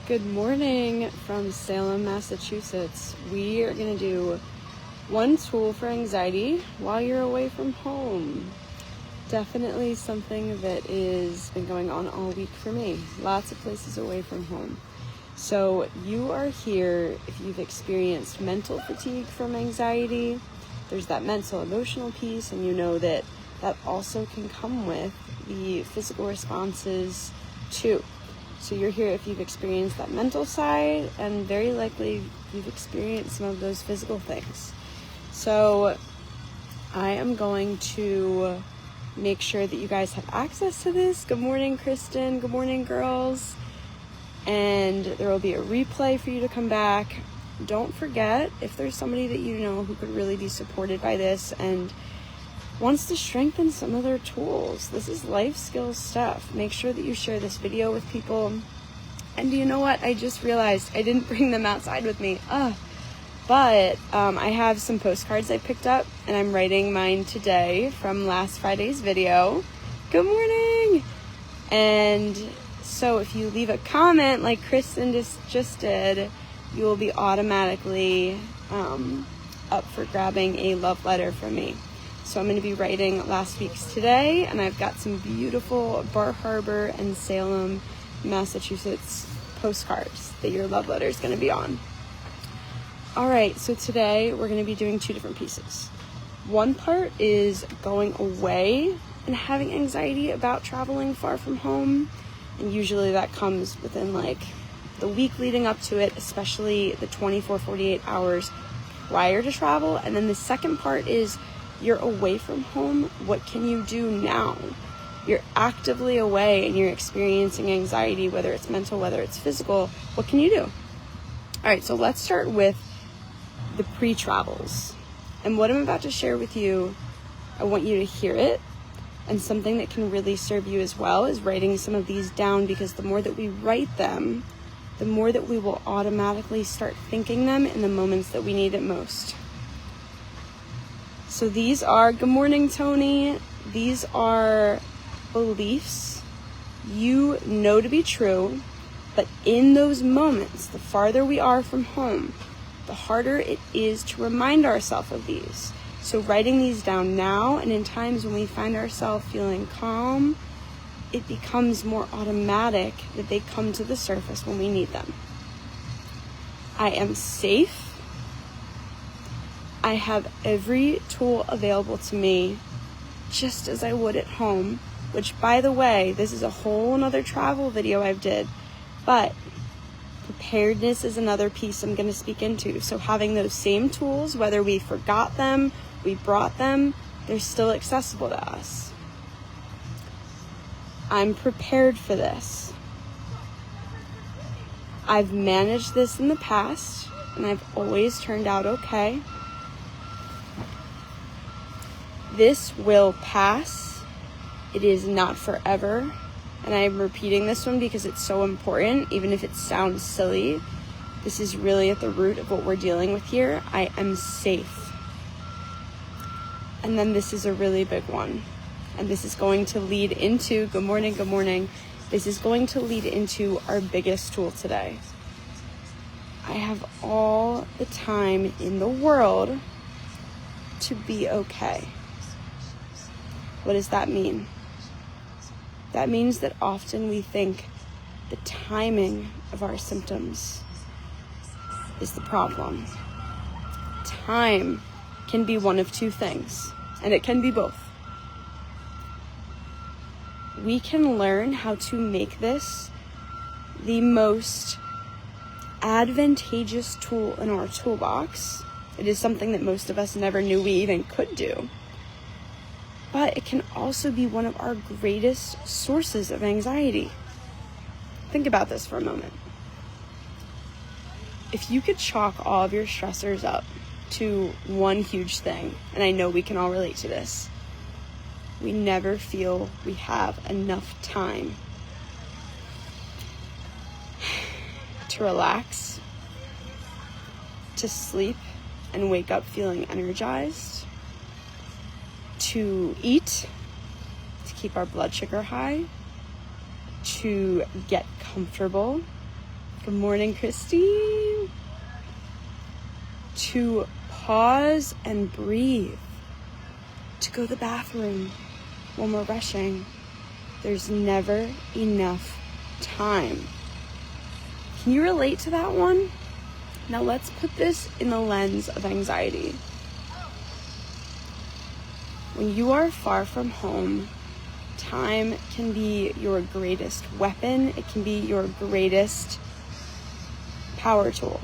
Good morning from Salem, Massachusetts. We are going to do one tool for anxiety while you're away from home. Definitely something that has been going on all week for me. Lots of places away from home. So you are here if you've experienced mental fatigue from anxiety. There's that mental emotional piece, and you know that also can come with the physical responses too. So you're here if you've experienced that mental side, and very likely you've experienced some of those physical things. So I am going to make sure that you guys have access to this. Good morning, Kristen. Good morning, girls. And there will be a replay for you to come back. Don't forget, if there's somebody that you know who could really be supported by this and wants to strengthen some of their tools, this is life skills stuff. Make sure that you share this video with people. And you know what? I just realized I didn't bring them outside with me. But I have some postcards I picked up, and I'm writing mine today from last Friday's video. Good morning! And so if you leave a comment like Kristen just did, you will be automatically up for grabbing a love letter from me. So I'm going to be writing last week's today, and I've got some beautiful Bar Harbor and Salem, Massachusetts postcards that your love letter is going to be on. All right, so today we're going to be doing two different pieces. One part is going away and having anxiety about traveling far from home, and usually that comes within like the week leading up to it, especially the 48 hours prior to travel. And then the second part is you're away from home. What can you do now? You're actively away and you're experiencing anxiety, whether it's mental, whether it's physical. What can you do? All right, so let's start with the pre-travels. And what I'm about to share with you, I want you to hear it. And something that can really serve you as well is writing some of these down, because the more that we write them, the more that we will automatically start thinking them in the moments that we need it most. So these are, good morning, Tony. These are beliefs you know to be true, but in those moments, the farther we are from home, the harder it is to remind ourselves of these. So writing these down now, and in times when we find ourselves feeling calm, it becomes more automatic that they come to the surface when we need them. I am safe. I have every tool available to me, just as I would at home, which, by the way, this is a whole another travel video I've did, but preparedness is another piece I'm going to speak into. So having those same tools, whether we forgot them, we brought them, they're still accessible to us. I'm prepared for this. I've managed this in the past, and I've always turned out okay. This will pass. It is not forever. And I'm repeating this one because it's so important, even if it sounds silly. This is really at the root of what we're dealing with here. I am safe. And then this is a really big one. And this is going to lead into, good morning. This is going to lead into our biggest tool today. I have all the time in the world to be okay. What does that mean? That means that often we think the timing of our symptoms is the problem. Time can be one of two things, and it can be both. We can learn how to make this the most advantageous tool in our toolbox. It is something that most of us never knew we even could do. But it can also be one of our greatest sources of anxiety. Think about this for a moment. If you could chalk all of your stressors up to one huge thing, and I know we can all relate to this, we never feel we have enough time to relax, to sleep and wake up feeling energized, to eat, to keep our blood sugar high, to get comfortable, Good morning, Christine. To pause and breathe. To go to the bathroom when we're rushing. There's never enough time. Can you relate to that one? Now let's put this in the lens of anxiety. When you are far from home, time can be your greatest weapon. It can be your greatest power tool.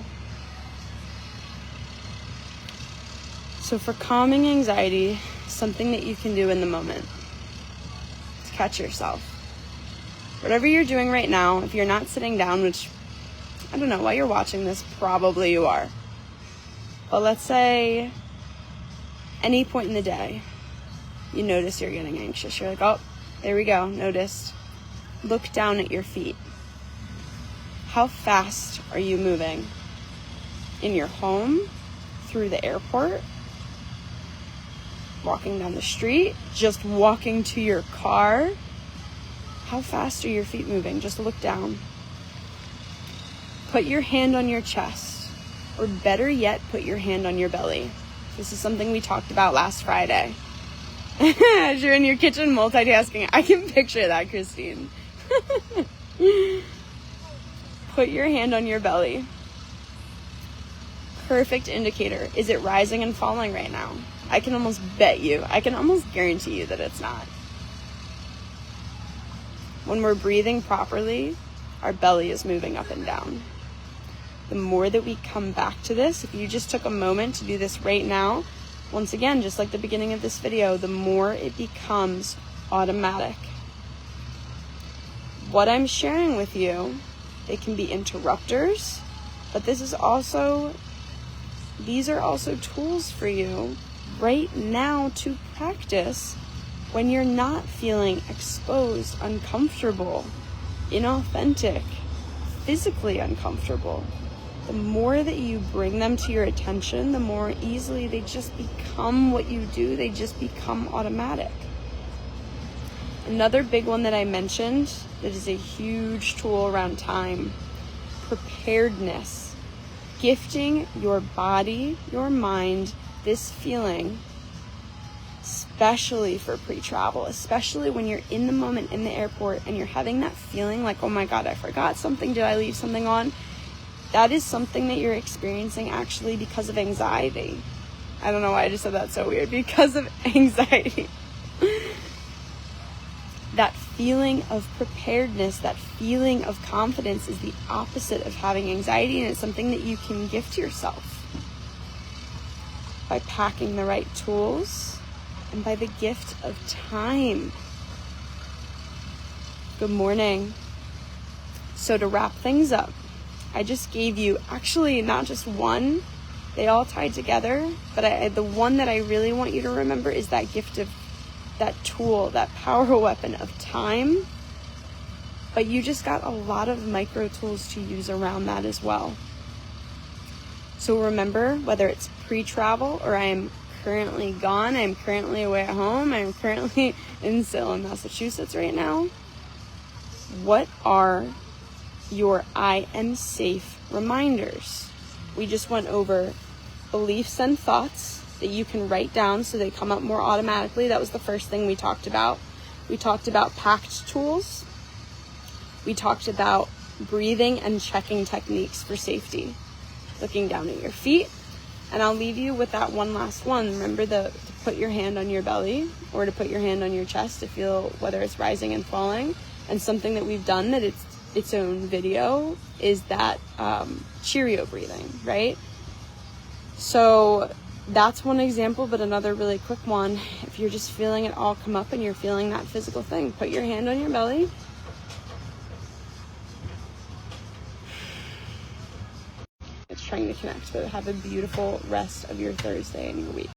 So for calming anxiety, something that you can do in the moment is catch yourself. Whatever you're doing right now, if you're not sitting down, which I don't know, while you're watching this, probably you are. But let's say any point in the day, you notice you're getting anxious. You're like, oh, there we go, noticed. Look down at your feet. How fast are you moving? In your home, through the airport, walking down the street, just walking to your car. How fast are your feet moving? Just look down. Put your hand on your chest, or better yet, put your hand on your belly. This is something we talked about last Friday. As you're in your kitchen multitasking, I can picture that, Christine. Put your hand on your belly. Perfect indicator. Is it rising and falling right now? I can almost bet you, I can almost guarantee you that it's not. When we're breathing properly, our belly is moving up and down. The more that we come back to this, if you just took a moment to do this right now, once again, just like the beginning of this video, the more it becomes automatic. What I'm sharing with you, they can be interrupters, but these are also tools for you right now to practice when you're not feeling exposed, uncomfortable, inauthentic, physically uncomfortable. The more that you bring them to your attention, the more easily they just become what you do. They just become automatic. Another big one that I mentioned that is a huge tool around time, preparedness. Gifting your body, your mind, this feeling, especially for pre-travel, especially when you're in the moment in the airport and you're having that feeling like, oh my God, I forgot something. Did I leave something on? That is something that you're experiencing actually because of anxiety. I don't know why I just said that so weird. Because of anxiety. That feeling of preparedness, that feeling of confidence is the opposite of having anxiety, and it's something that you can gift yourself by packing the right tools and by the gift of time. Good morning. So to wrap things up, I just gave you actually not just one, they all tie together, but the one that I really want you to remember is that gift of that tool, that power weapon of time. But you just got a lot of micro tools to use around that as well. So remember, whether it's pre-travel or I am currently gone, I'm currently away at home, I'm currently in Salem, Massachusetts right now, what are your I am safe reminders? We just went over beliefs and thoughts that you can write down so they come up more automatically. That was the first thing we talked about. We talked about packed tools. We talked about breathing and checking techniques for safety. Looking down at your feet. And I'll leave you with that one last one. Remember to put your hand on your belly or to put your hand on your chest to feel whether it's rising and falling. And something that we've done that its own video is that Cheerio breathing, right? So that's one example, but another really quick one. If you're just feeling it all come up and you're feeling that physical thing, put your hand on your belly. It's trying to connect, but have a beautiful rest of your Thursday and your week.